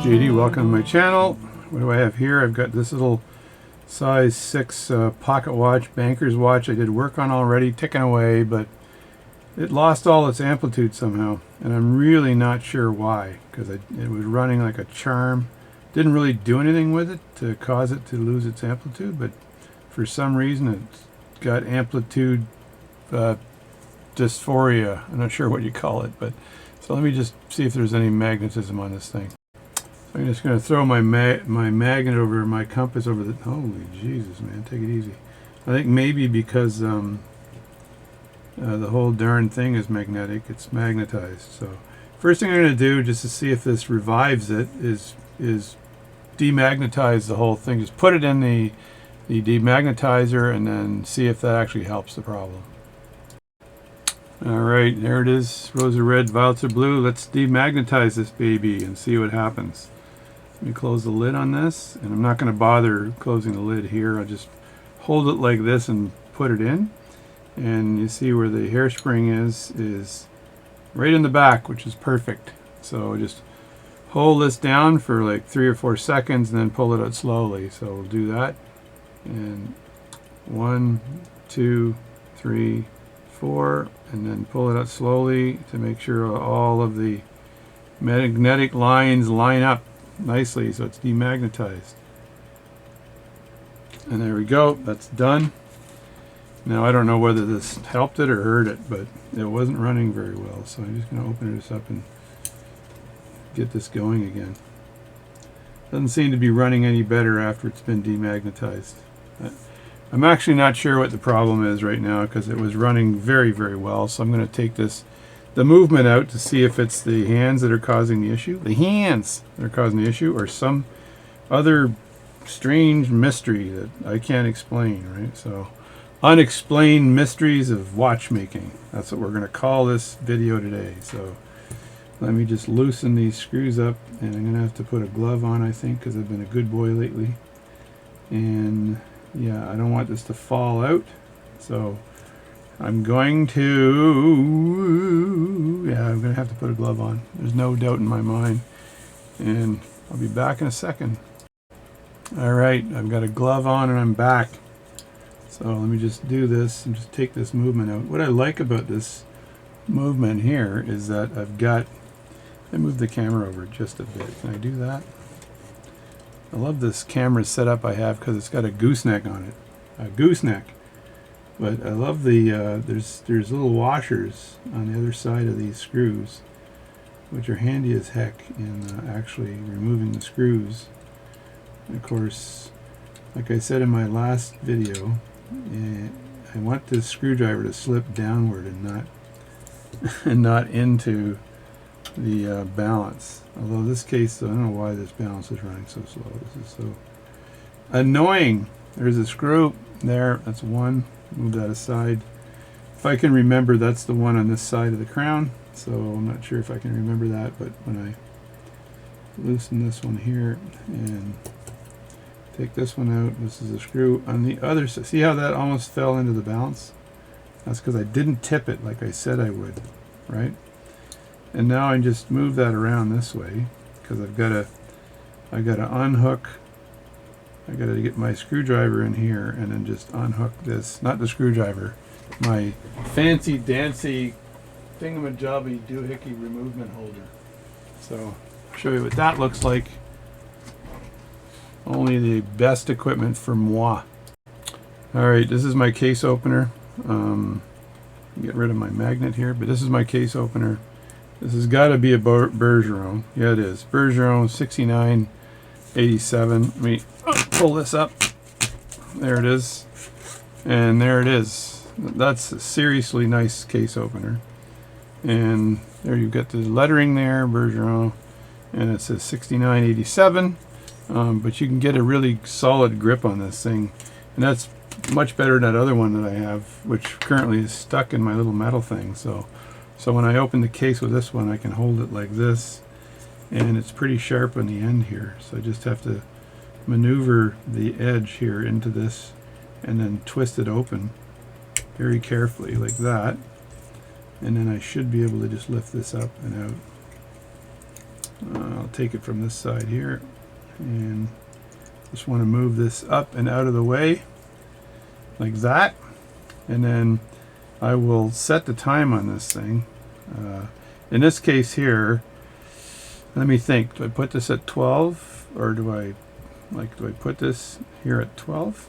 JD, welcome to my channel. What do I have here? I've got this little size 6 pocket watch, banker's watch I did work on already, ticking away, but it lost all its amplitude somehow, and I'm really not sure why, because it was running like a charm. Didn't really do anything with it to cause it to lose its amplitude, but for some reason it's got amplitude dysphoria. I'm not sure what you call it, but so let me just see if there's any magnetism on this thing. So I'm just going to throw my magnet over, my compass over the... Holy Jesus, man, take it easy. I think maybe because the whole darn thing is magnetic, it's magnetized. So first thing I'm going to do, just to see if this revives it, is demagnetize the whole thing. Just put it in the demagnetizer and then see if that actually helps the problem. Alright, there it is. Roses are red, violets are blue. Let's demagnetize this baby and see what happens. Let me close the lid on this, and I'm not going to bother closing the lid here. I'll just hold it like this and put it in. And you see where the hairspring is right in the back, which is perfect. So just hold this down for like 3 or 4 seconds and then pull it out slowly. So we'll do that. And 1, 2, 3, 4, and then pull it out slowly to make sure all of the magnetic lines line up nicely so it's demagnetized. And there we go, that's done. Now I don't know whether this helped it or hurt it, but it wasn't running very well, so I'm just going to open this up and get this going again. Doesn't seem to be running any better after it's been demagnetized. I'm actually not sure what the problem is right now because it was running very, very well. So I'm going to take the movement out to see if it's the hands that are causing the issue. The hands that are causing the issue, or some other strange mystery that I can't explain, right? So unexplained mysteries of watchmaking. That's what we're going to call this video today. So let me just loosen these screws up, and I'm going to have to put a glove on, I think, because I've been a good boy lately. And yeah, I don't want this to fall out, so I'm going to have to put a glove on. There's no doubt in my mind, and I'll be back in a second. Alright, I've got a glove on and I'm back. So let me just do this and just take this movement out. What I like about this movement here is that I move the camera over just a bit. Can I do that? I love this camera setup I have because it's got a gooseneck on it. A gooseneck. But I love the, there's little washers on the other side of these screws, which are handy as heck in actually removing the screws. And of course, like I said in my last video, I want this screwdriver to slip downward and not into the balance. Although in this case, I don't know why this balance is running so slow. This is so annoying. There's a screw there. That's one. Move that aside. If I can remember, that's the one on this side of the crown. So I'm not sure if I can remember that, but when I loosen this one here and take this one out, this is a screw on the other side. See how that almost fell into the balance? That's because I didn't tip it like I said I would, right? And now I just move that around this way because I got to unhook. I got to get my screwdriver in here and then just unhook this, not the screwdriver, my fancy dancy thingamajobby doohickey removement holder. So I'll show you what that looks like. Only the best equipment for moi. Alright, this is my case opener. Get rid of my magnet here, but this is my case opener. This has got to be a Bergeron. Yeah, it is. Bergeron 6987. Let me pull this up. There it is. And there it is. That's a seriously nice case opener. And there you've got the lettering there, Bergeron. And it says 6987. But you can get a really solid grip on this thing. And that's much better than that other one that I have, which currently is stuck in my little metal thing. So when I open the case with this one, I can hold it like this, and it's pretty sharp on the end here. So I just have to maneuver the edge here into this and then twist it open very carefully like that. And then I should be able to just lift this up and out. I'll take it from this side here, and just want to move this up and out of the way like that, and then I will set the time on this thing. In this case here, let me think, do I put this at 12 or do I put this here at 12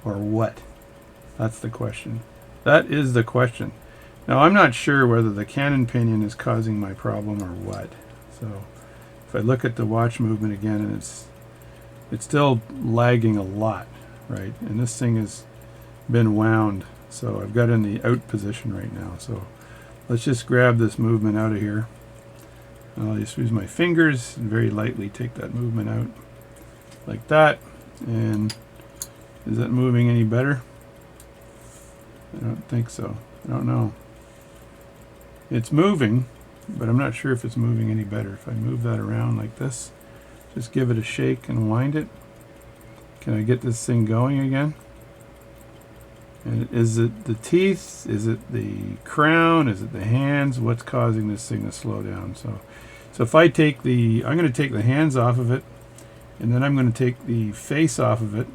or what? That's the question. That is the question. Now I'm not sure whether the cannon pinion is causing my problem or what. So if I look at the watch movement again, and it's still lagging a lot, right? And this thing has been wound, so I've got in the out position right now. So let's just grab this movement out of here. I'll just use my fingers and very lightly take that movement out like that. And is that moving any better? I don't think so. I don't know. It's moving, but I'm not sure if it's moving any better. If I move that around like this, just give it a shake and wind it. Can I get this thing going again? And is it the teeth? Is it the crown? Is it the hands? What's causing this thing to slow down? So if I take I'm going to take the hands off of it, and then I'm going to take the face off of it,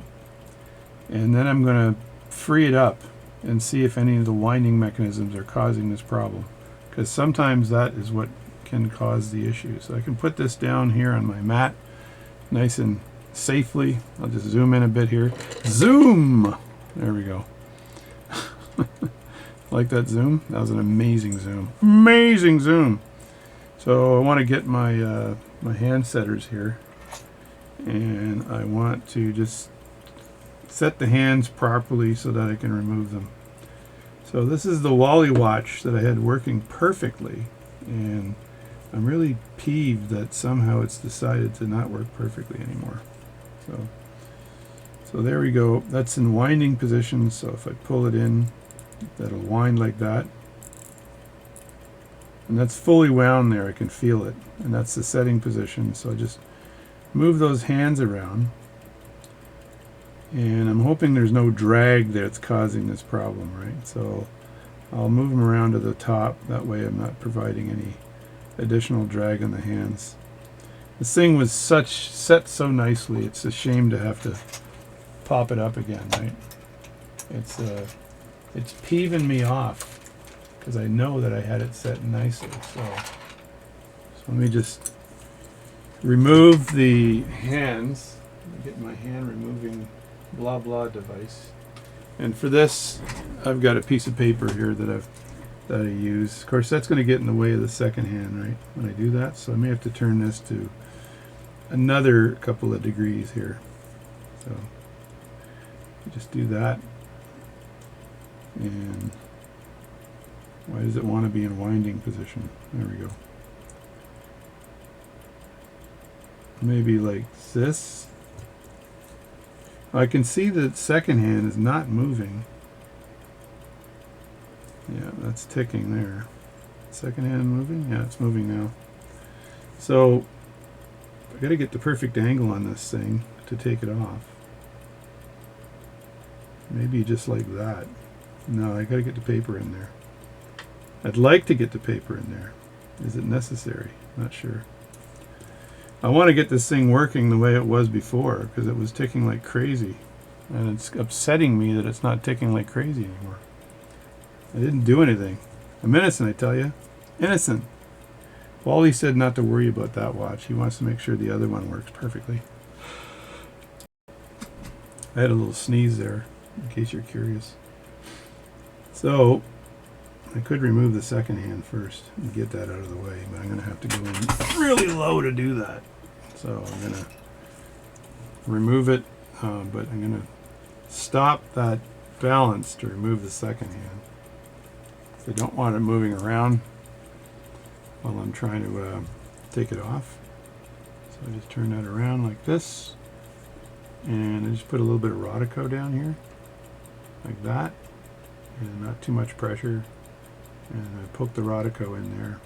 and then I'm going to free it up and see if any of the winding mechanisms are causing this problem. Because sometimes that is what can cause the issue. So I can put this down here on my mat nice and safely. I'll just zoom in a bit here. Zoom! There we go. Like that zoom? That was an amazing zoom. Amazing zoom! So I want to get my my hand setters here, and I want to just set the hands properly so that I can remove them. So this is the Wally watch that I had working perfectly, and I'm really peeved that somehow it's decided to not work perfectly anymore. So there we go. That's in winding position, so if I pull it in, that'll wind like that. And that's fully wound there, I can feel it. And that's the setting position, so I just move those hands around. And I'm hoping there's no drag that's causing this problem, right? So I'll move them around to the top, that way I'm not providing any additional drag on the hands. This thing was set so nicely, it's a shame to have to pop it up again, right? It's peeving me off because I know that I had it set nicely. So let me just remove the hands. Let me get my hand removing blah blah device. And for this, I've got a piece of paper here that I use. Of course, that's going to get in the way of the second hand, right? When I do that, so I may have to turn this to another couple of degrees here. So just do that. And why does it want to be in winding position? There we go. Maybe like this. I can see that second hand is not moving. Yeah, that's ticking there. Second hand moving? Yeah, it's moving now. So I got to get the perfect angle on this thing to take it off. Maybe just like that. No, I got to get the paper in there. I'd like to get the paper in there. Is it necessary? Not sure. I want to get this thing working the way it was before, because it was ticking like crazy. And it's upsetting me that it's not ticking like crazy anymore. I didn't do anything. I'm innocent, I tell you. Innocent. Wally said not to worry about that watch. He wants to make sure the other one works perfectly. I had a little sneeze there, in case you're curious. So I could remove the second hand first and get that out of the way, but I'm going to have to go in really low to do that. So I'm going to remove it, but I'm going to stop that balance to remove the second hand. I don't want it moving around while I'm trying to take it off. So I just turn that around like this, and I just put a little bit of Rodico down here, like that, and not too much pressure. And I poke the Rodico in there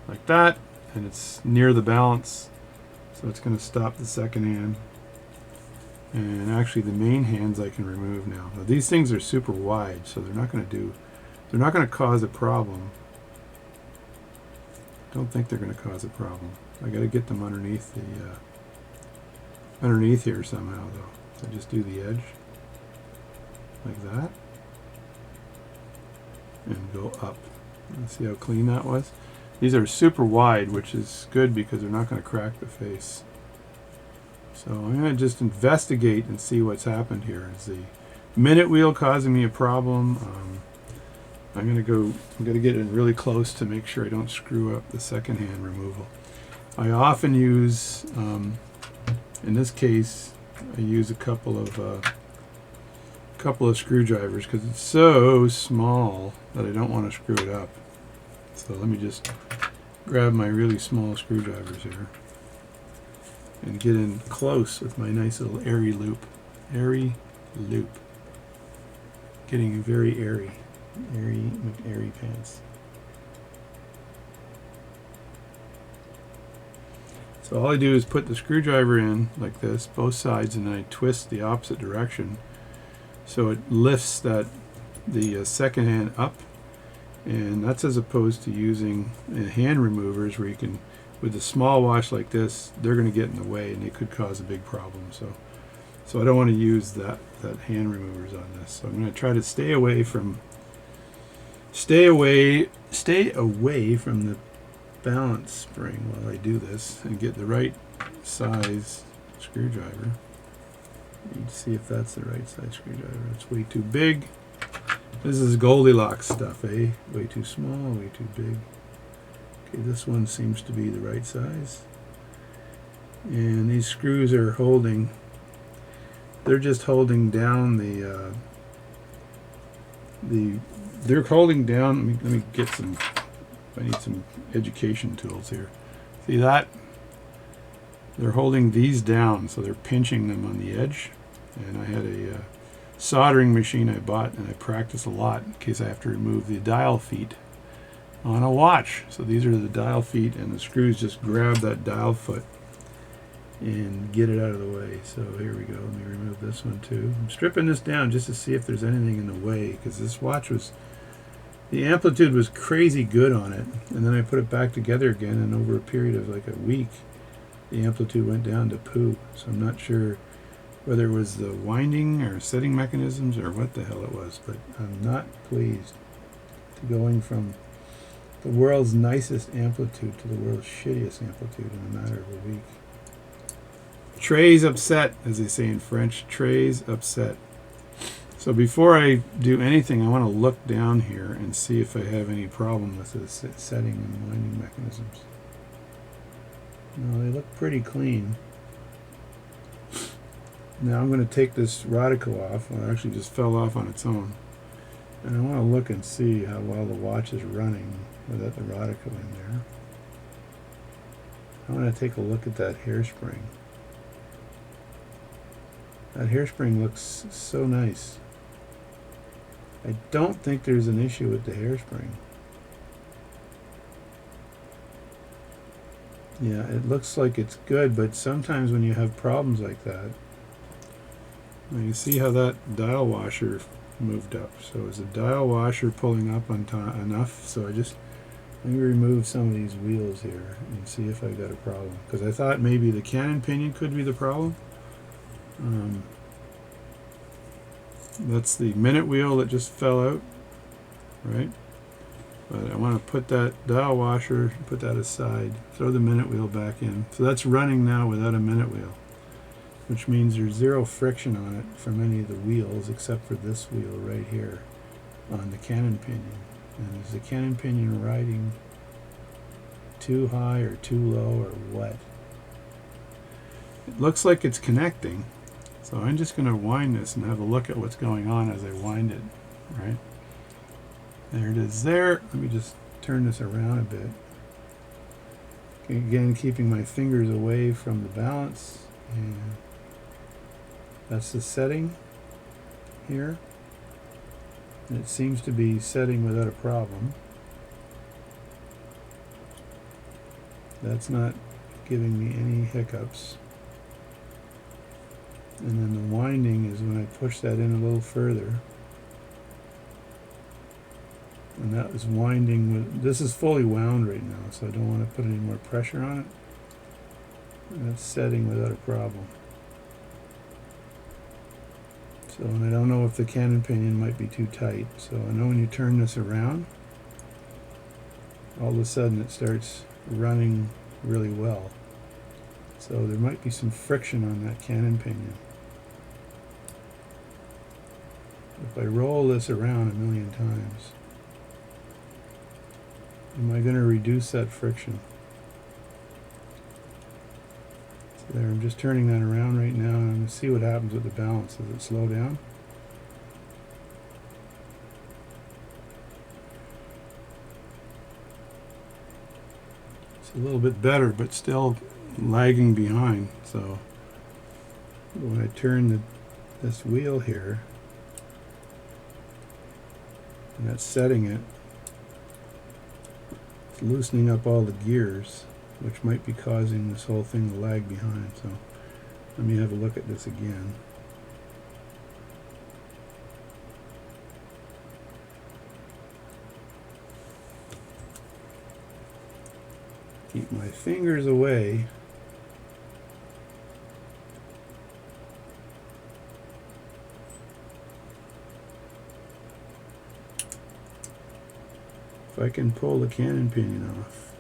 like that, and it's near the balance, so it's going to stop the second hand. And actually the main hands I can remove now. Now these things are super wide, so they're not going to cause a problem. Don't think they're going to cause a problem. I got to get them underneath the underneath here somehow though. So just do the edge like that and go up. And see how clean that was? These are super wide, which is good because they're not going to crack the face. So I'm going to just investigate and see what's happened here. Is the minute wheel causing me a problem? I'm going to get in really close to make sure I don't screw up the second hand removal. I often use, in this case, I use a couple of screwdrivers because it's so small that I don't want to screw it up. So let me just grab my really small screwdrivers here and get in close with my nice little airy loop. Airy loop. Getting very airy. Airy pants. So all I do is put the screwdriver in like this, both sides, and then I twist the opposite direction so it lifts the second hand up. And that's as opposed to using hand removers where you can, with a small wash like this, they're going to get in the way and they could cause a big problem. So I don't want to use that hand removers on this. So I'm going to try to stay away from the balance spring while I do this and get the right size screwdriver. Need to see if that's the right size screwdriver. It's way too big. This is Goldilocks stuff, eh? Way too small, way too big. Okay, this one seems to be the right size. And these screws are holding, they're just holding down they're holding down, let me get some, I need some education tools here. See that? They're holding these down, so they're pinching them on the edge. And I had a soldering machine I bought, and I practice a lot in case I have to remove the dial feet on a watch. So these are the dial feet, and the screws just grab that dial foot and get it out of the way. So here we go. Let me remove this one too. I'm stripping this down just to see if there's anything in the way, because this watch was, the amplitude was crazy good on it, and then I put it back together again, and over a period of like a week the amplitude went down to poo. So I'm not sure whether it was the winding or setting mechanisms or what the hell it was, but I'm not pleased to going from the world's nicest amplitude to the world's shittiest amplitude in a matter of a week. Trey's upset, as they say in French. Trey's upset. So before I do anything, I want to look down here and see if I have any problem with the setting and winding mechanisms. No, they look pretty clean. Now I'm going to take this Radico off. Well, it actually just fell off on its own. And I want to look and see how well the watch is running without the Radico in there. I want to take a look at that hairspring. That hairspring looks so nice. I don't think there's an issue with the hairspring. Yeah, it looks like it's good, but sometimes when you have problems like that, you see how that dial washer moved up. So is the dial washer pulling up on enough? So let me remove some of these wheels here and see if I've got a problem. Because I thought maybe the cannon pinion could be the problem. That's the minute wheel that just fell out, right? But I want to put that dial washer, put that aside, throw the minute wheel back in. So that's running now without a minute wheel, which means there's zero friction on it from any of the wheels except for this wheel right here on the cannon pinion. And is the cannon pinion riding too high or too low or what? It looks like it's connecting. So I'm just going to wind this and have a look at what's going on as I wind it, right? There it is there. Let me just turn this around a bit. Again, keeping my fingers away from the balance. And that's the setting here. And it seems to be setting without a problem. That's not giving me any hiccups. And then the winding is when I push that in a little further. And that was winding with, this is fully wound right now, so I don't want to put any more pressure on it. And that's setting without a problem. So, and I don't know if the cannon pinion might be too tight. So I know when you turn this around, all of a sudden it starts running really well. So there might be some friction on that cannon pinion. If I roll this around a million times, am I going to reduce that friction? So there, I'm just turning that around right now, and I'm going to see what happens with the balance. Does it slow down? It's a little bit better, but still lagging behind. So when I turn this wheel here, and that's setting it, it's loosening up all the gears, which might be causing this whole thing to lag behind. So let me have a look at this again. Keep my fingers away. If I can pull the cannon pinion off.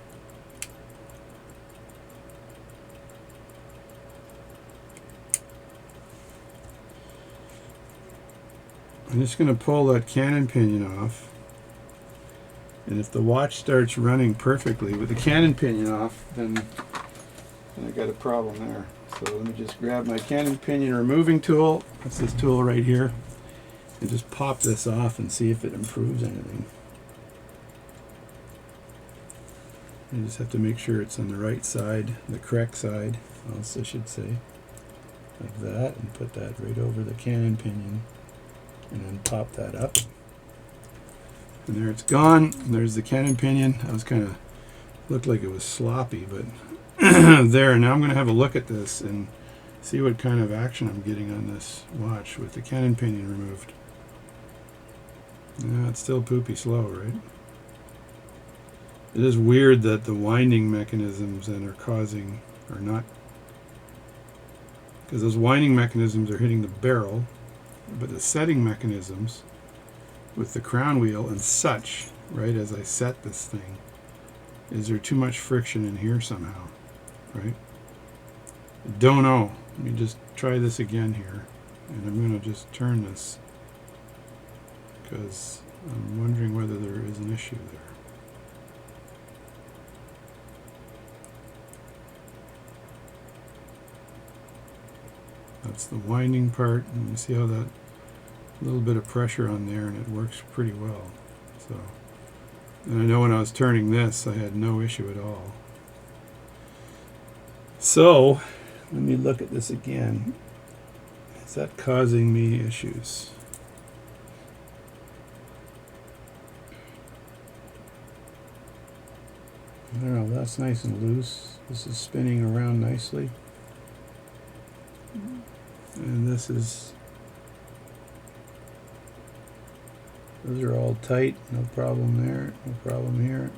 I'm just going to pull that cannon pinion off. And if the watch starts running perfectly with the cannon pinion off, then I got a problem there. So let me just grab my cannon pinion removing tool. That's this tool right here. And just pop this off and see if it improves anything. You just have to make sure it's on the right side, the correct side, else I should say. Like that, and put that right over the cannon pinion. And then pop that up. And there it's gone. And there's the cannon pinion. I was kind of, looked like it was sloppy, but there. Now I'm going to have a look at this and see what kind of action I'm getting on this watch with the cannon pinion removed. Yeah, it's still poopy slow, right? It is weird that the winding mechanisms that are causing are not, because those winding mechanisms are hitting the barrel, but the setting mechanisms with the crown wheel and such, right, as I set this thing, is there too much friction in here somehow, right? I don't know. Let me just try this again here, and I'm going to just turn this because I'm wondering whether there is an issue there. That's the winding part, and you see how that little bit of pressure on there, and it works pretty well. So, and I know when I was turning this, I had no issue at all. So, let me look at this again. Is that causing me issues? No, that's nice and loose. This is spinning around nicely. And this is, those are all tight, no problem there, no problem here.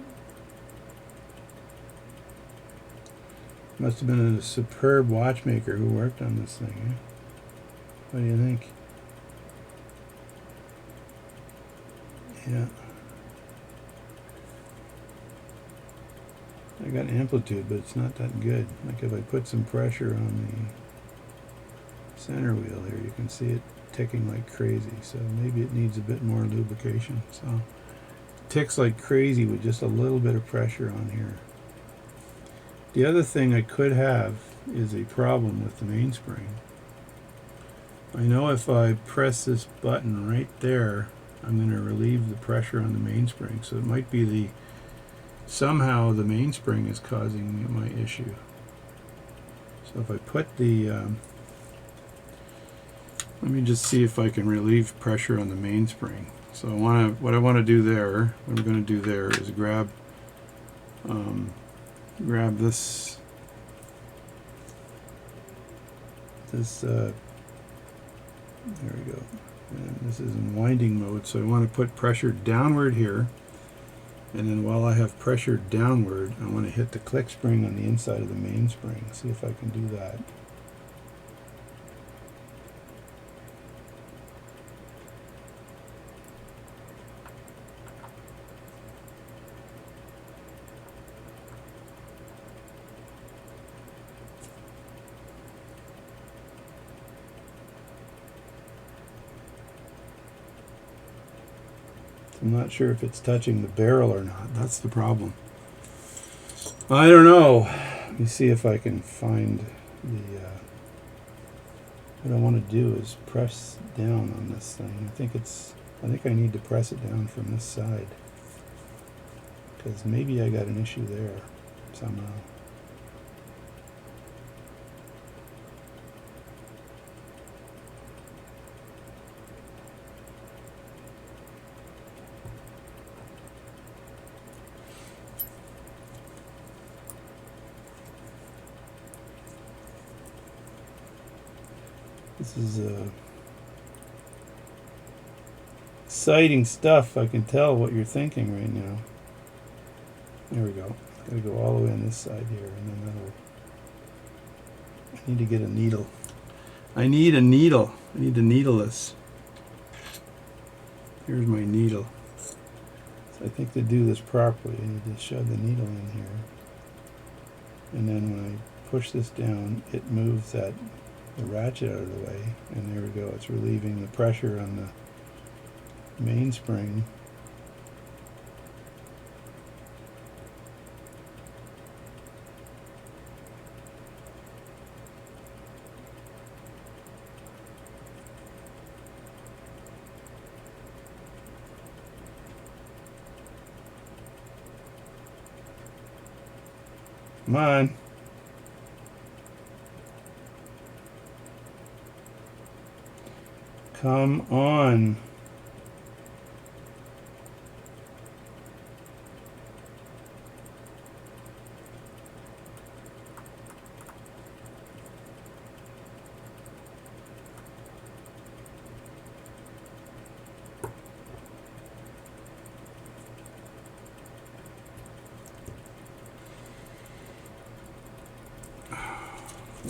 Must have been a superb watchmaker who worked on this thing, eh? What do you think? Yeah. I got amplitude, but it's not that good. Like if I put some pressure on the center wheel here, you can see it ticking like crazy. So maybe it needs a bit more lubrication. So it ticks like crazy with just a little bit of pressure on here. The other thing I could have is a problem with the mainspring. I know if I press this button right there, I'm going to relieve the pressure on the mainspring. So it might be somehow the mainspring is causing my issue. So if I put the, let me just see if I can relieve pressure on the mainspring. So what I want to do there, what I'm going to do there is grab this there we go. And this is in winding mode, so I want to put pressure downward here, And then while I have pressure downward, I want to hit the click spring on the inside of the mainspring. See if I can do that. I'm not sure if it's touching the barrel or not. That's the problem. I don't know. Let me see if I can find the... what I want to do is press down on this thing. I think I need to press it down from this side. Because maybe I got an issue there somehow. This is exciting stuff. I can tell what you're thinking right now. There we go. Gotta go all the way on this side here, and then that'll... I need to get a needle. I need a needle. I need to needle this. Here's my needle. So I think to do this properly, I need to shove the needle in here. And then when I push this down, it moves the ratchet out of the way, and there we go. It's relieving the pressure on the mainspring. Come on. Come on.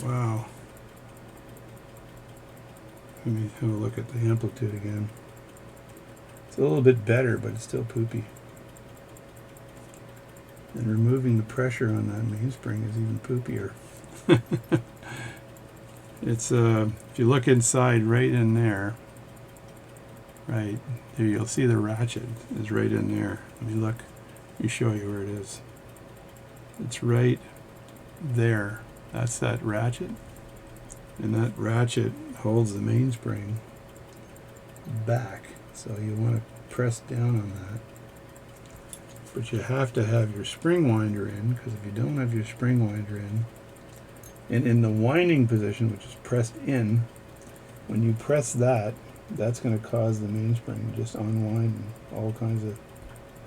Wow. Let me have a look at the amplitude again. It's a little bit better, but it's still poopy. And removing the pressure on that mainspring is even poopier. It's if you look inside right in there, right there, you'll see the ratchet is right in there. Let me look. Let me show you where it is. It's right there. That's that ratchet, and that ratchet holds the mainspring back. So you want to press down on that. But you have to have your spring winder in, because if you don't have your spring winder in, and in the winding position, which is pressed in, when you press that, that's going to cause the mainspring to just unwind, and all kinds of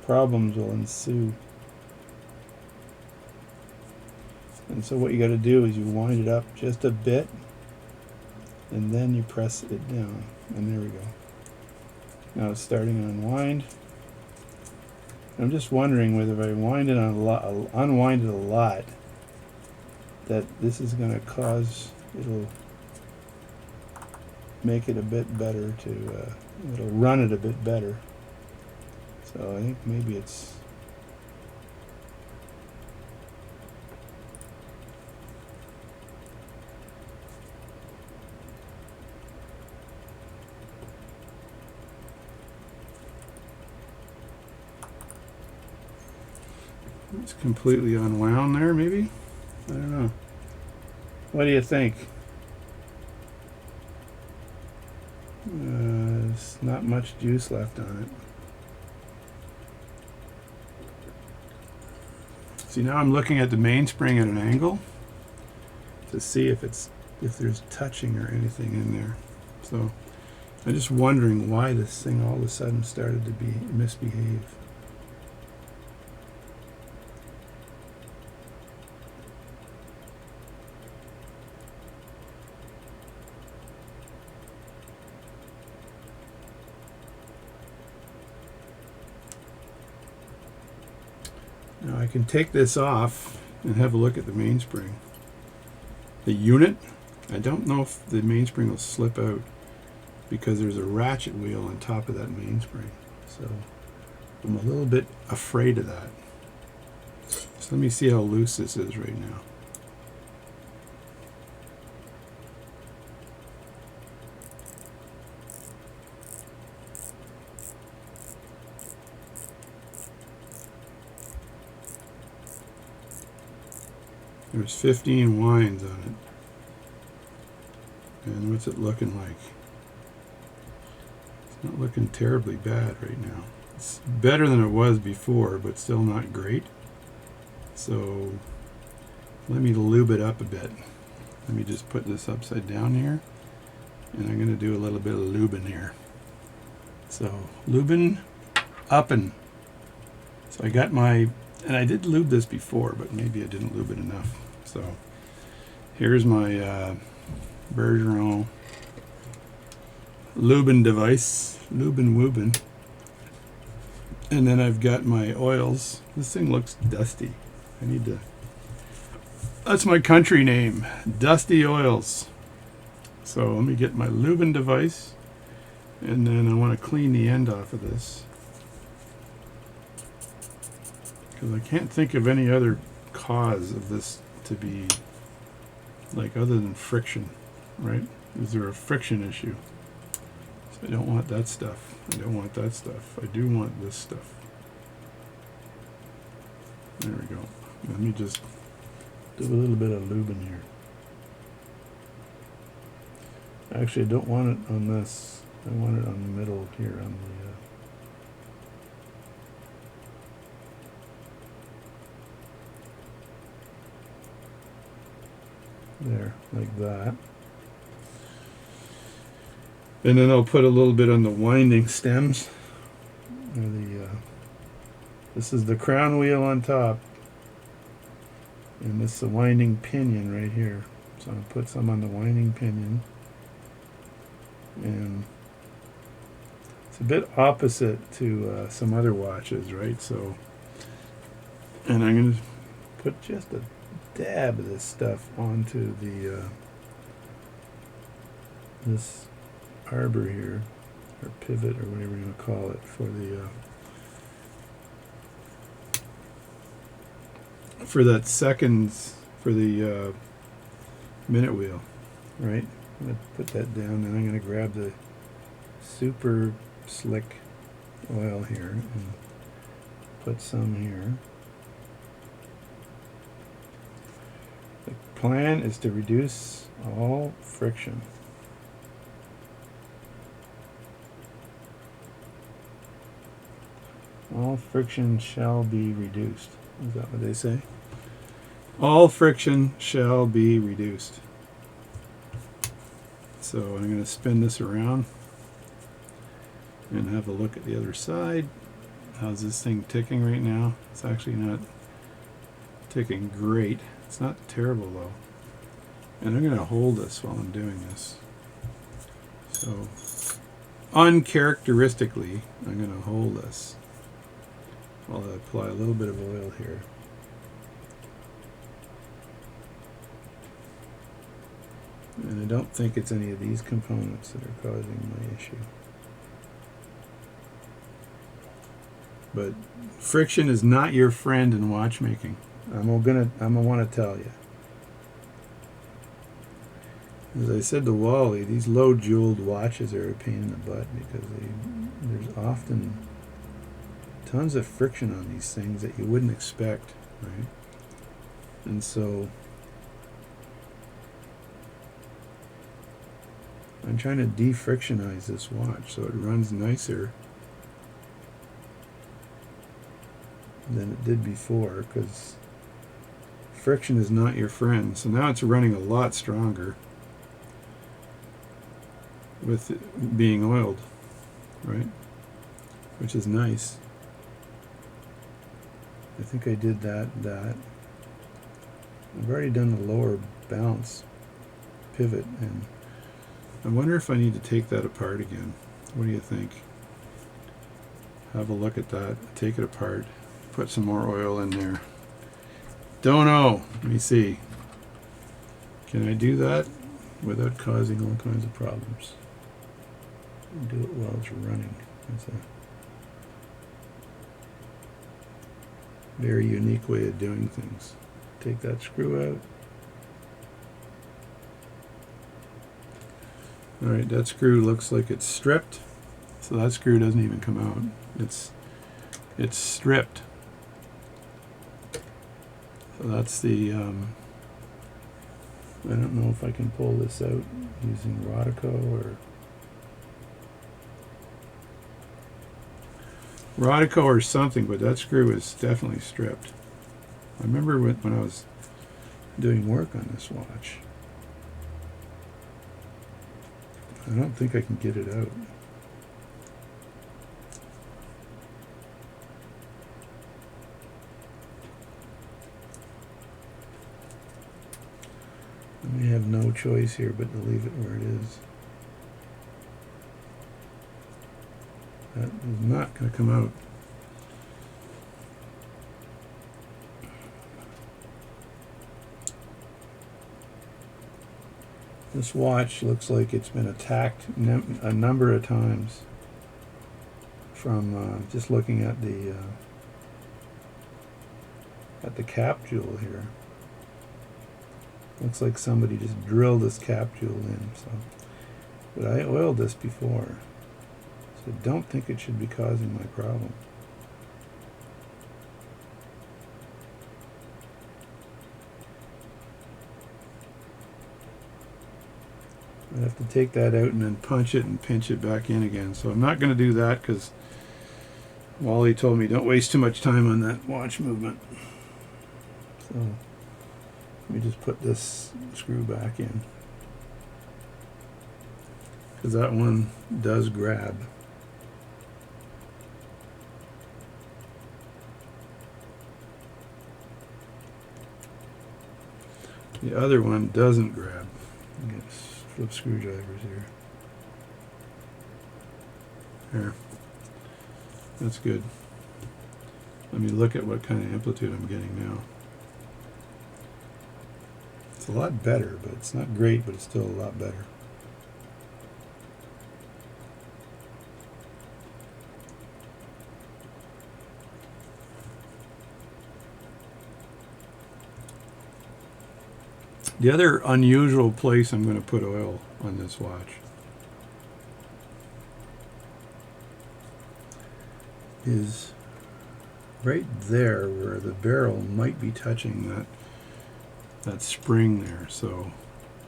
problems will ensue. And so what you got to do is you wind it up just a bit, and then you press it down, and there we go. Now it's starting to unwind. I'm just wondering whether if I unwind it a lot, that this is going to cause, it'll make it a bit better to, it'll run it a bit better. So I think maybe it's... It's completely unwound there, maybe? I don't know. What do you think? There's not much juice left on it. See, now I'm looking at the mainspring at an angle to see if there's touching or anything in there. So I'm just wondering why this thing all of a sudden started to misbehave. Now I can take this off and have a look at the mainspring. The unit, I don't know if the mainspring will slip out because there's a ratchet wheel on top of that mainspring. So I'm a little bit afraid of that. So let me see how loose this is right now. There's 15 wines on it. And what's it looking like? It's not looking terribly bad right now. It's better than it was before, but still not great. So let me lube it up a bit. Let me just put this upside down here. And I'm going to do a little bit of lubing here. So lubing, upping. So I got my, and I did lube this before, but maybe I didn't lube it enough. So here's my Bergeron lubing device, lubin woobin. And then I've got my oils. This thing looks dusty. I need to, that's my country name, Dusty Oils. So let me get my lubin device, and then I want to clean the end off of this, because I can't think of any other cause of this to be like other than friction, right? Is there a friction issue? So I don't want that stuff. I don't want that stuff. I do want this stuff. There we go. Let me just do a little bit of lube in here. Actually, I don't want it on this. I want it on the middle here on the there, like that. And then I'll put a little bit on the winding stems. This is the crown wheel on top, and this is the winding pinion right here. So I'll put some on the winding pinion, and it's a bit opposite to some other watches, right? So, and I'm going to put just a dab of this stuff onto the this arbor here, or pivot, or whatever you want to call it, for that seconds, for the minute wheel, right? I'm going to put that down, and I'm going to grab the super slick oil here and put some here. The plan is to reduce all friction. All friction shall be reduced. Is that what they say? All friction shall be reduced. So I'm going to spin this around and have a look at the other side. How's this thing ticking right now? It's actually not ticking great. It's not terrible though. And I'm going to hold this while I'm doing this. So uncharacteristically, I'm going to hold this while I apply a little bit of oil here. And I don't think it's any of these components that are causing my issue. But friction is not your friend in watchmaking. I'm gonna want to tell you. As I said to Wally, these low jeweled watches are a pain in the butt because there's often tons of friction on these things that you wouldn't expect, right? And so I'm trying to de-frictionize this watch so it runs nicer than it did before, because friction is not your friend. So now it's running a lot stronger with it being oiled, right? Which is nice. I think I did that. I've already done the lower bounce pivot, and I wonder if I need to take that apart again. What do you think? Have a look at that. Take it apart. put some more oil in there. Don't know. Let me see. Can I do that without causing all kinds of problems? Do it while it's running. That's a very unique way of doing things. Take that screw out. Alright, that screw looks like it's stripped. So that screw doesn't even come out. It's stripped. So that's the I don't know if I can pull this out using Rodico or something, but that screw is definitely stripped. I remember when I was doing work on this watch. I don't think I can get it out. I may have no choice here but to leave it where it is. That is not going to come out. This watch looks like it's been attacked a number of times from just looking at the cap jewel here. Looks like somebody just drilled this cap jewel in. So, but I oiled this before, so I don't think it should be causing my problem. I have to take that out and then punch it and pinch it back in again. So I'm not going to do that because Wally told me don't waste too much time on that watch movement. So let me just put this screw back in, because that one does grab. The other one doesn't grab. Get flip screwdrivers here. There. That's good. Let me look at what kind of amplitude I'm getting now. It's a lot better, but it's not great, but it's still a lot better. The other unusual place I'm going to put oil on this watch is right there where the barrel might be touching that spring there. So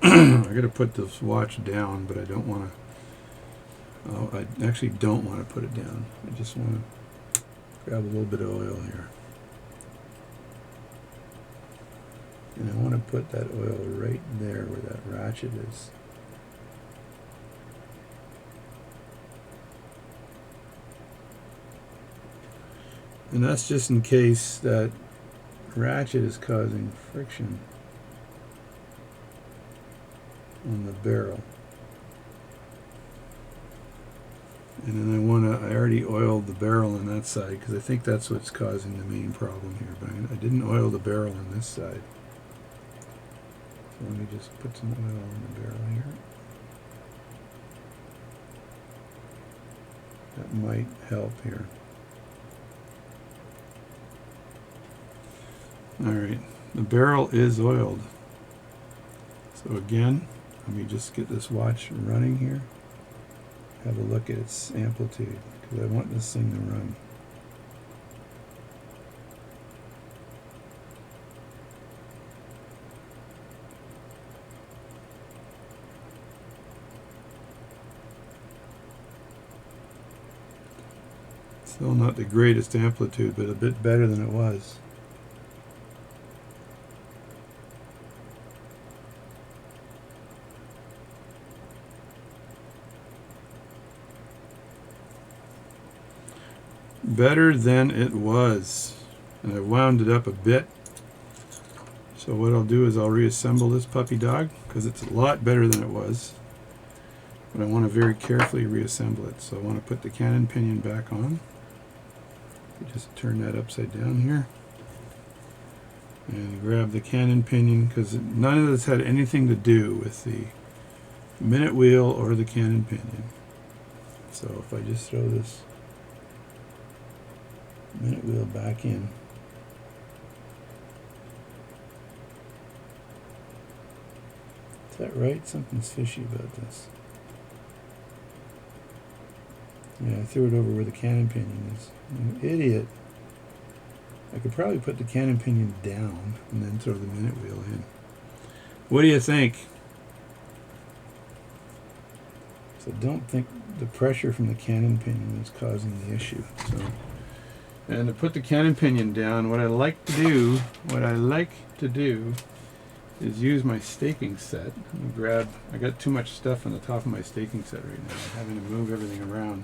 I got to put this watch down, but I don't want to. I actually don't want to put it down. I just want to grab a little bit of oil here. And I want to put that oil right there where that ratchet is. And that's just in case that ratchet is causing friction on the barrel. And then I already oiled the barrel on that side because I think that's what's causing the main problem here. But I didn't oil the barrel on this side. So let me just put some oil on the barrel here. That might help here. Alright, the barrel is oiled. So again, let me just get this watch running here. Have a look at its amplitude, because I want this thing to run. Still not the greatest amplitude, but a bit better than it was. Better than it was. And I wound it up a bit. So what I'll do is I'll reassemble this puppy dog, because it's a lot better than it was. But I want to very carefully reassemble it. So I want to put the cannon pinion back on. You just turn that upside down here and grab the cannon pinion, because none of this had anything to do with the minute wheel or the cannon pinion. So if I just throw this minute wheel back in, is that right? Something's fishy about this. Yeah, I threw it over where the cannon pinion is. I'm an idiot. I could probably put the cannon pinion down and then throw the minute wheel in. What do you think? So don't think the pressure from the cannon pinion is causing the issue. So, and to put the cannon pinion down, what I like to do is use my staking set. I got too much stuff on the top of my staking set right now. I'm having to move everything around.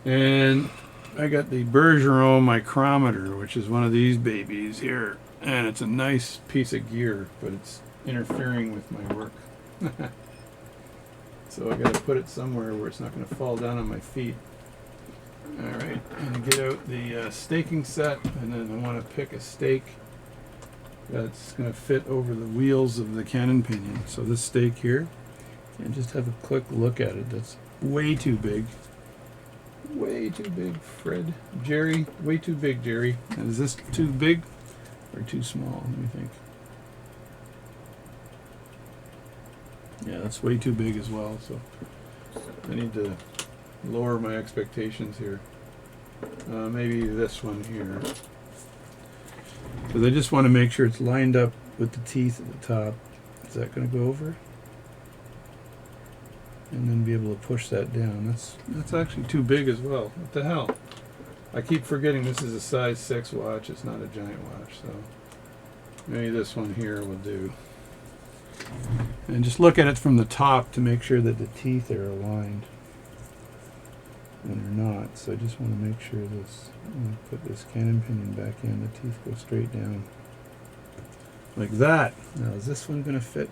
And I got the Bergeron micrometer, which is one of these babies here. And it's a nice piece of gear, but it's interfering with my work. So I got to put it somewhere where it's not going to fall down on my feet. Alright, and get out the staking set, and then I want to pick a stake that's going to fit over the wheels of the cannon pinion. So this stake here, and just have a quick look at it. That's way too big. Way too big, Fred. Jerry, way too big, Jerry. And is this too big or too small? Let me think. Yeah, that's way too big as well, so I need to lower my expectations here. Maybe this one here. Because I just want to make sure it's lined up with the teeth at the top. Is that going to go over? And then be able to push that down. That's actually too big as well. What the hell? I keep forgetting this is a size 6 watch. It's not a giant watch, so maybe this one here will do. And just look at it from the top to make sure that the teeth are aligned. And they're not, so I just want to make sure this, I'm going to put this cannon pinion back in, the teeth go straight down. Like that. Now is this one going to fit?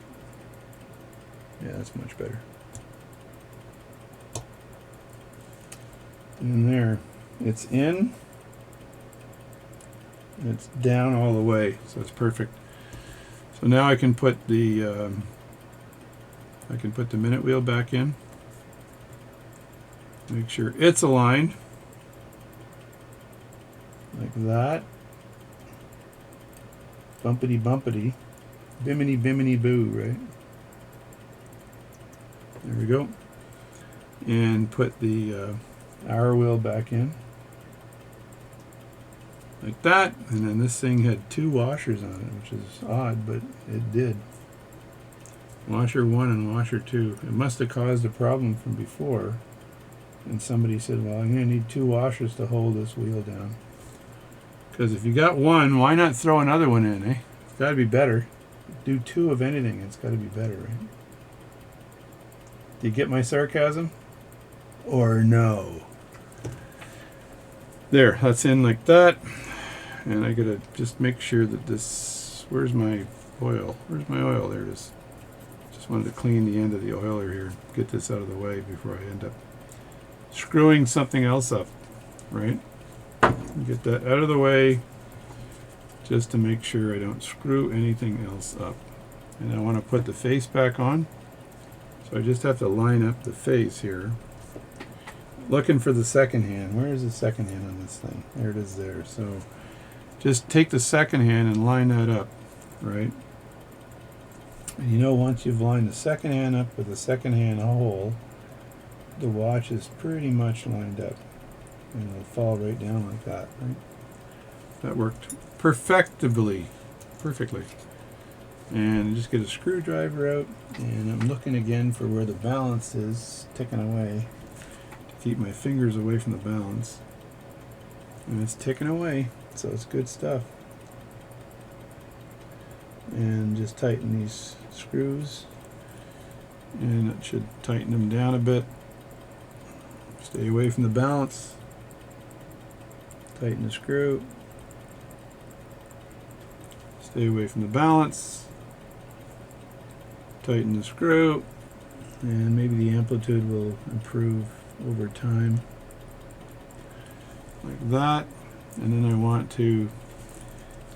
Yeah, that's much better. And there, it's in, and it's down all the way, so it's perfect. So now I can put the minute wheel back in. Make sure it's aligned like that. Bumpity bumpity, bimini bimini boo, right? There we go. And put the hour wheel back in like that, and then this thing had 2 washers on it, which is odd, but it did. Washer 1 and washer 2. It must have caused a problem from before, and somebody said, well, I'm going to need 2 washers to hold this wheel down. Because if you got 1, why not throw another one in, eh? It's got to be better. Do 2 of anything, it's got to be better, right? Do you get my sarcasm? Or no? There, that's in like that. And I gotta just make sure that this, where's my oil? Where's my oil? There it is. Just wanted to clean the end of the oiler here. Get this out of the way before I end up screwing something else up, right? Get that out of the way just to make sure I don't screw anything else up. And I want to put the face back on. So I just have to line up the face here. Looking for the second hand. Where is the second hand on this thing? There it is there. So just take the second hand and line that up, right? And you know, once you've lined the second hand up with the second hand hole, the watch is pretty much lined up. And it'll fall right down like that, right? That worked perfectly. And just get a screwdriver out, and I'm looking again for where the balance is ticking away. Keep my fingers away from the balance, and it's ticking away, so it's good stuff. And just tighten these screws, and it should tighten them down a bit. Stay away from the balance. Tighten the screw. Stay away from the balance. Tighten the screw, and maybe the amplitude will improve over time. like that. And then I want to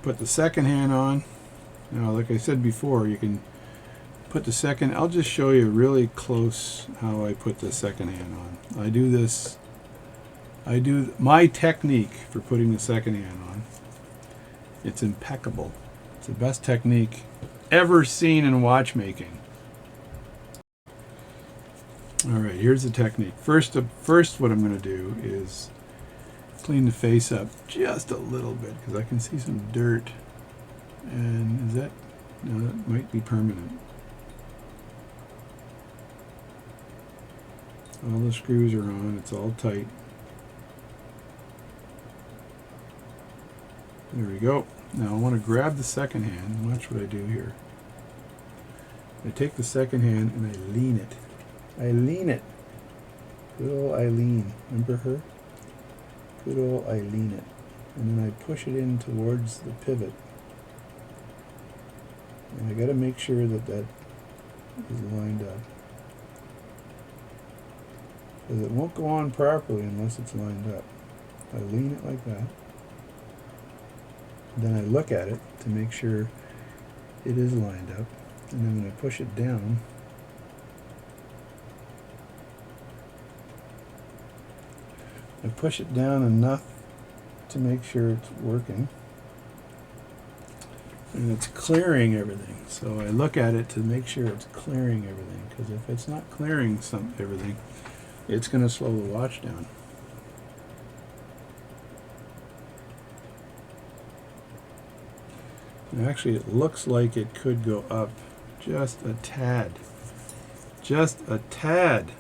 put the second hand on. Now, like I said before, you can put the second, I'll just show you really close how I put the second hand on. I do this, my technique for putting the second hand on. It's impeccable. It's the best technique ever seen in watchmaking. All right, here's the technique. First, what I'm going to do is clean the face up just a little bit because I can see some dirt. And is that, no, that might be permanent. All the screws are on, it's all tight. There we go. Now I want to grab the second hand. Watch what I do here. I take the second hand and I lean it. I lean it. Good old Eileen. Remember her? Good old Eileen it. And then I push it in towards the pivot. And I got to make sure that that is lined up. Because it won't go on properly unless it's lined up. I lean it like that. Then I look at it to make sure it is lined up. And then when I push it down, I push it down enough to make sure it's working. And it's clearing everything. So I look at it to make sure it's clearing everything. Because if it's not clearing everything, it's going to slow the watch down. And actually, it looks like it could go up just a tad. Just a tad.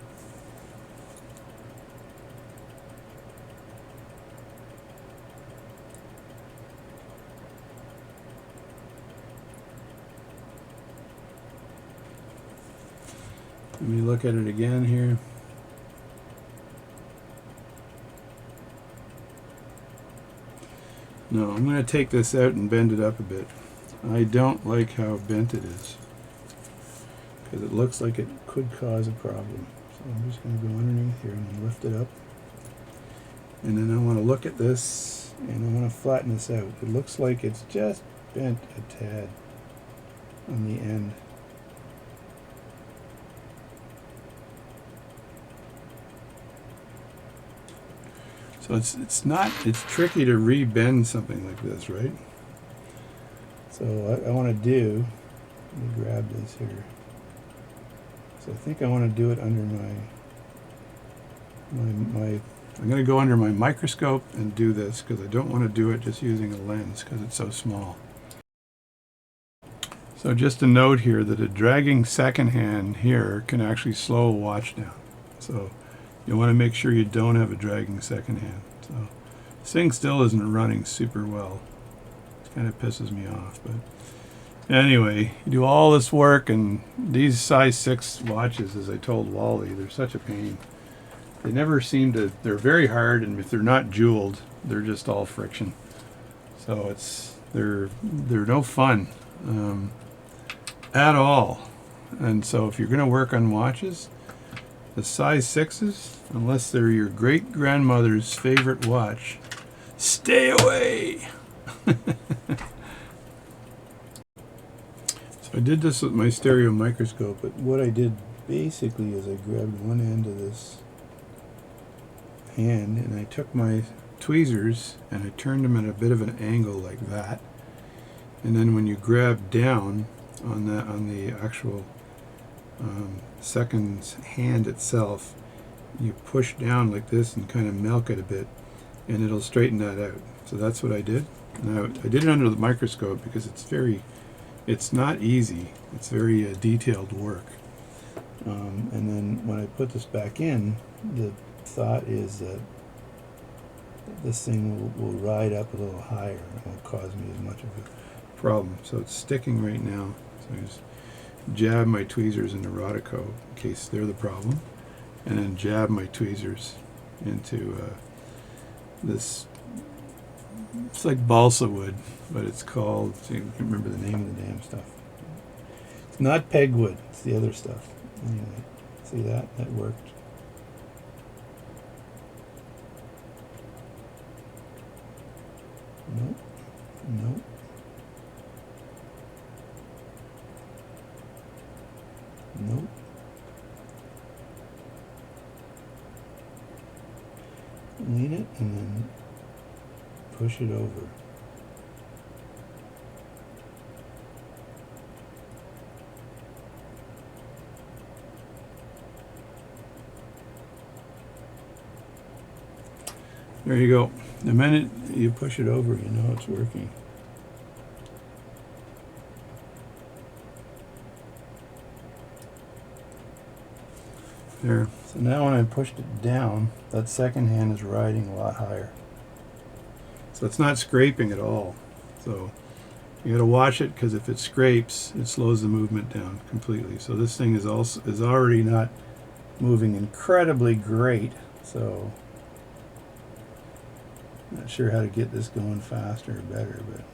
Let me look at it again here. No, I'm going to take this out and bend it up a bit. I don't like how bent it is because it looks like it could cause a problem. So I'm just going to go underneath here and lift it up. And then I want to look at this and I want to flatten this out. It looks like it's just bent a tad on the end. So it's tricky to re-bend something like this, right? So what I want to do, let me grab this here. So I think I want to do it under I'm going to go under my microscope and do this because I don't want to do it just using a lens because it's so small. So just a note here that a dragging second hand here can actually slow a watch down. So you want to make sure you don't have a dragging second hand. So this thing still isn't running super well. It kind of pisses me off. But anyway, you do all this work, and these size 6 watches, as I told Wally, they're such a pain. They never seem to, they're very hard, and if they're not jeweled, they're just all friction. So they're no fun at all. And so if you're going to work on watches, the size 6s, unless they're your great-grandmother's favorite watch, stay away! So I did this with my stereo microscope, but what I did basically is I grabbed one end of this hand and I took my tweezers and I turned them at a bit of an angle like that. And then when you grab down on the actual second hand itself, you push down like this and kind of milk it a bit and it'll straighten that out. So that's what I did. Now I did it under the microscope because it's not easy. It's very detailed work. And then when I put this back in, the thought is that this thing will ride up a little higher. It won't cause me as much of a problem. So it's sticking right now. So I just jab my tweezers into Rodico in case they're the problem, and then jab my tweezers into this. It's like balsa wood, but it's called, I can't remember the name of the damn stuff. It's not pegwood, it's the other stuff. Anyway, see that? That worked. lean it and then push it over. There you go. The minute you push it over, you know it's working. There. So now when I pushed it down, that second hand is riding a lot higher. So it's not scraping at all. So you got to watch it, because if it scrapes, it slows the movement down completely. So this thing is already not moving incredibly great. So not sure how to get this going faster or better, but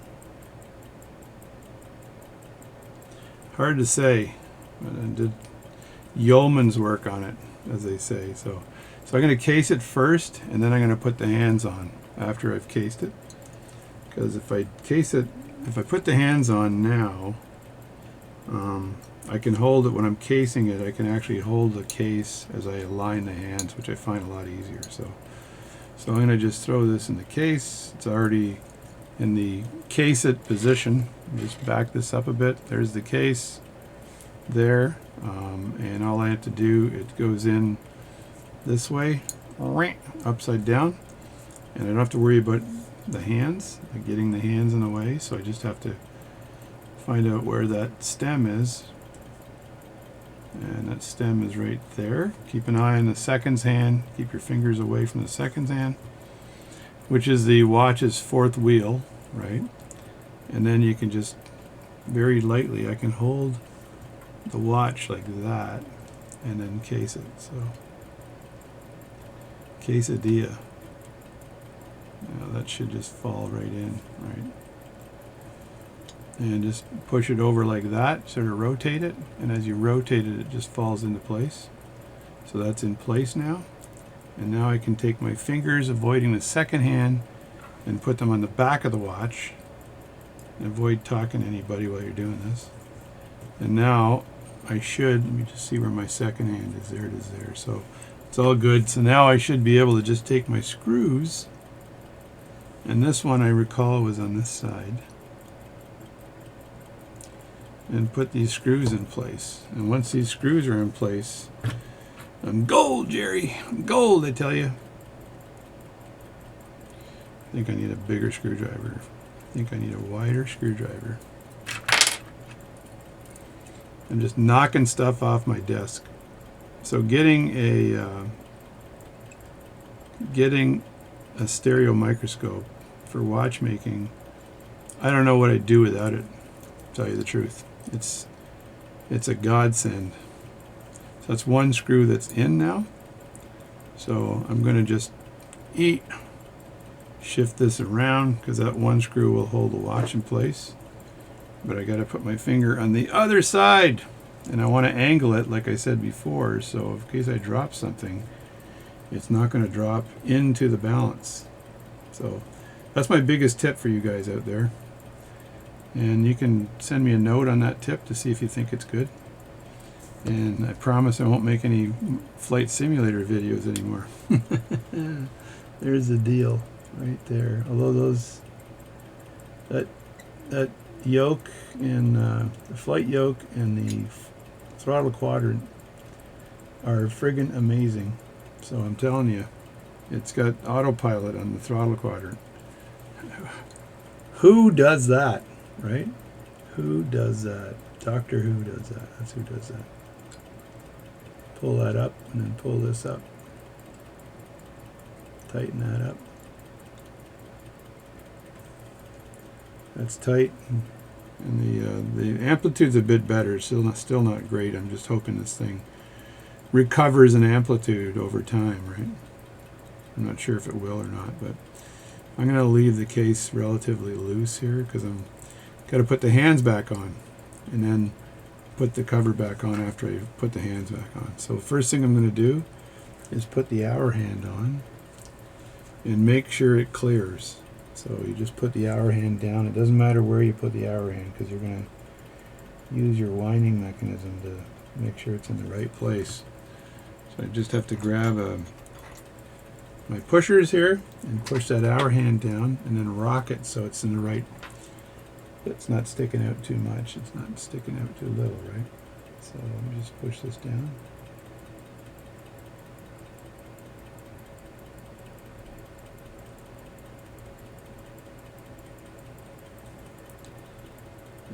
hard to say. But I did yeoman's work on it, as they say. So I'm going to case it first, and then I'm going to put the hands on after I've cased it. Because if I put the hands on now, I can hold it when I'm casing it. I can actually hold the case as I align the hands, which I find a lot easier. So I'm going to just throw this in the case. It's already in the case it position. Just back this up a bit. There's the case there. And all I have to do, it goes in this way, upside down. And I don't have to worry about the hands, like getting the hands in the way. So I just have to find out where that stem is. And that stem is right there. Keep an eye on the seconds hand. Keep your fingers away from the seconds hand, which is the watch's fourth wheel, right? And then you can just very lightly, I can hold the watch like that and then case it. So quesadilla. Now that should just fall right in, right? And just push it over like that, sort of rotate it, and as you rotate it, it just falls into place. So that's in place now. And now I can take my fingers, avoiding the second hand, and put them on the back of the watch. And avoid talking to anybody while you're doing this. And now I should, let me just see where my second hand is. There it is there. So it's all good. So now I should be able to just take my screws, and this one I recall was on this side, and put these screws in place. And once these screws are in place, I'm gold, Jerry. I'm gold, I tell you. I think I need a bigger screwdriver. I think I need a wider screwdriver. I'm just knocking stuff off my desk. So getting a stereo microscope for watchmaking, I don't know what I'd do without it, to tell you the truth. It's a godsend. So that's one screw that's in now. So I'm going to just shift this around, because that one screw will hold the watch in place. But I got to put my finger on the other side, and I want to angle it like I said before, so in case I drop something, it's not going to drop into the balance. So that's my biggest tip for you guys out there. And you can send me a note on that tip to see if you think it's good. And I promise I won't make any flight simulator videos anymore. There's the deal right there. Although that yoke and the flight yoke and the throttle quadrant are friggin' amazing. So I'm telling you, it's got autopilot on the throttle quadrant. Who does that, right? Who does that? Doctor Who does that. That's who does that. Pull that up and then pull this up. Tighten that up. That's tight. And the amplitude's a bit better. Still not great. I'm just hoping this thing recovers in amplitude over time, right? I'm not sure if it will or not, but I'm going to leave the case relatively loose here, because I'm got to put the hands back on and then put the cover back on after I put the hands back on. So first thing I'm going to do is put the hour hand on and make sure it clears. So you just put the hour hand down. It doesn't matter where you put the hour hand, because you're going to use your winding mechanism to make sure it's in the right place. So I just have to grab my pushers here and push that hour hand down and then rock it so it's in the right, it's not sticking out too much, it's not sticking out too little, right? So let me just push this down.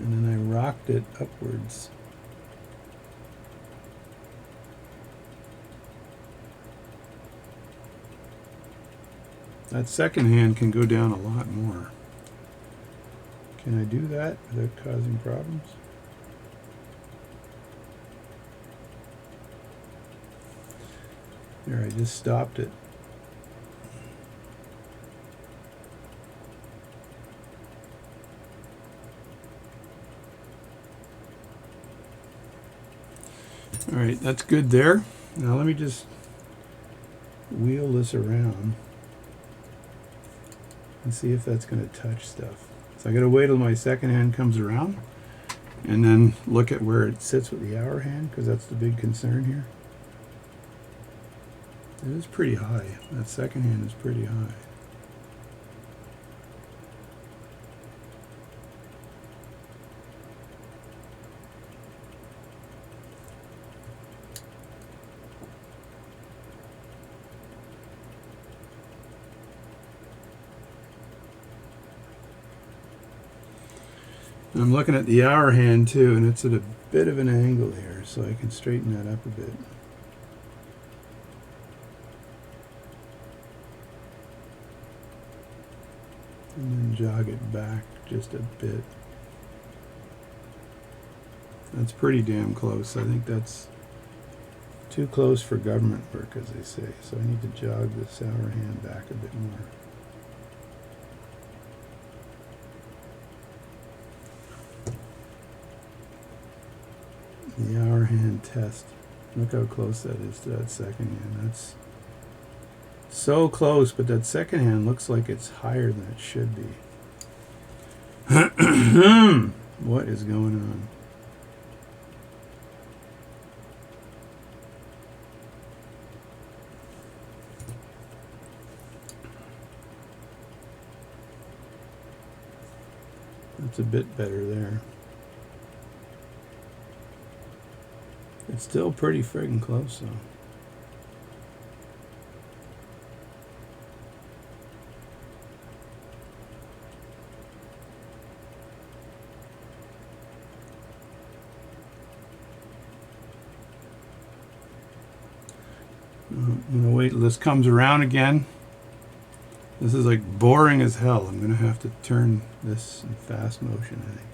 And then I rocked it upwards. That second hand can go down a lot more. Can I do that without causing problems? There, I just stopped it. All right, that's good there. Now let me just wheel this around and see if that's going to touch stuff. So I got to wait till my second hand comes around and then look at where it sits with the hour hand, because that's the big concern here. It is pretty high. That second hand is pretty high. I'm looking at the hour hand too, and it's at a bit of an angle here, so I can straighten that up a bit. And then jog it back just a bit. That's pretty damn close. I think that's too close for government work, as they say, so I need to jog this hour hand back a bit more. The hour hand test. Look how close that is to that second hand. That's so close, but that second hand looks like it's higher than it should be. What is going on? That's a bit better there. It's still pretty friggin' close, though. I'm gonna wait till this comes around again. This is like boring as hell. I'm gonna have to turn this in fast motion, I think.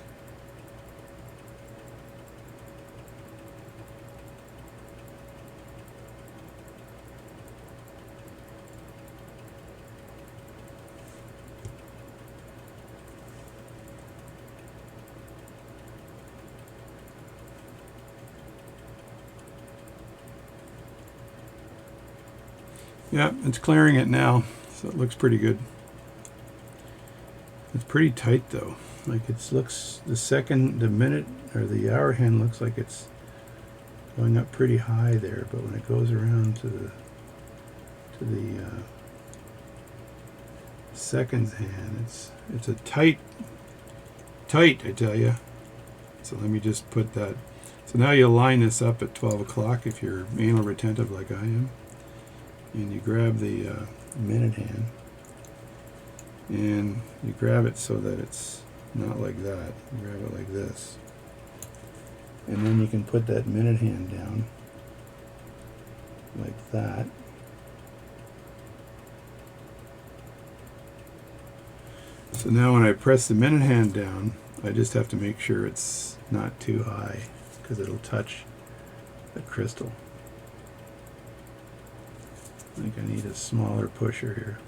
Yeah, it's clearing it now, so it looks pretty good. It's pretty tight though. Like it looks, the minute or the hour hand looks like it's going up pretty high there, but when it goes around to the seconds hand, it's a tight, I tell you. So let me just put that. So now you line this up at 12 o'clock if you're anal retentive like I am. And you grab the minute hand and you grab it so that it's not like that. You grab it like this. And then you can put that minute hand down like that. So now when I press the minute hand down, I just have to make sure it's not too high because it'll touch the crystal. I think I need a smaller pusher here.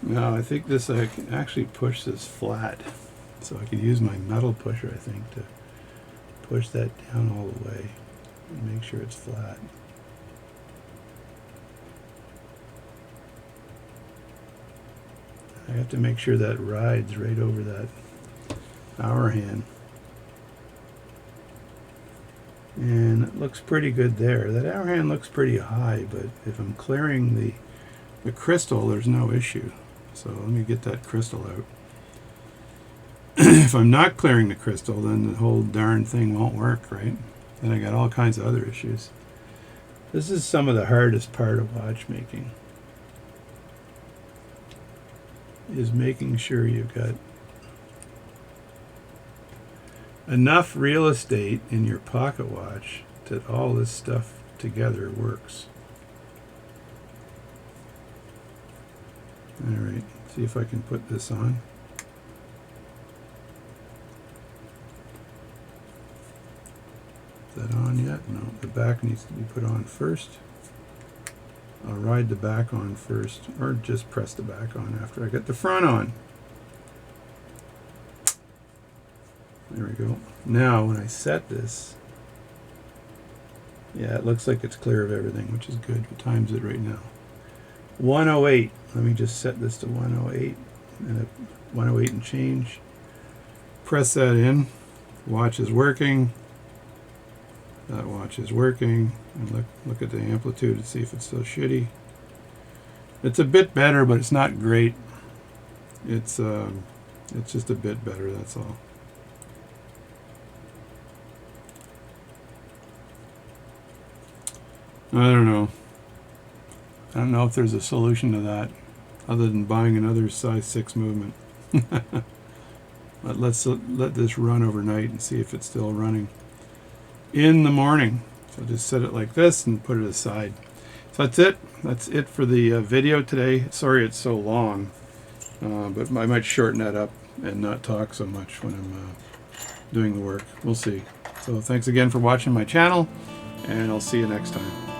Now I think this, I can actually push this flat So I could use my metal pusher, I think, to push that down all the way and make sure it's flat. I have to make sure that rides right over that hour hand. And it looks pretty good there. That hour hand looks pretty high, but if I'm clearing the crystal, there's no issue. So let me get that crystal out. If I'm not clearing the crystal, then the whole darn thing won't work, right? Then I got all kinds of other issues. This is some of the hardest part of watchmaking, is making sure you've got enough real estate in your pocket watch that all this stuff together works. Alright, see if I can put this on. Is that on yet? No, the back needs to be put on first. I'll ride the back on first, or just press the back on after I get the front on. There we go. Now when I set this, yeah, it looks like it's clear of everything, which is good. What time is it right now? 108. Let me just set this to 108 and 108 and change. Press that in. Watch is working. That watch is working. And look at the amplitude to see if it's still shitty. It's a bit better, but it's not great. It's just a bit better, that's all. I don't know. I don't know if there's a solution to that other than buying another size 6 movement. But let's let this run overnight and see if it's still running in the morning. So just set it like this and put it aside. So that's it. That's it for the video today. Sorry it's so long, but I might shorten that up and not talk so much when I'm doing the work. We'll see. So thanks again for watching my channel, and I'll see you next time.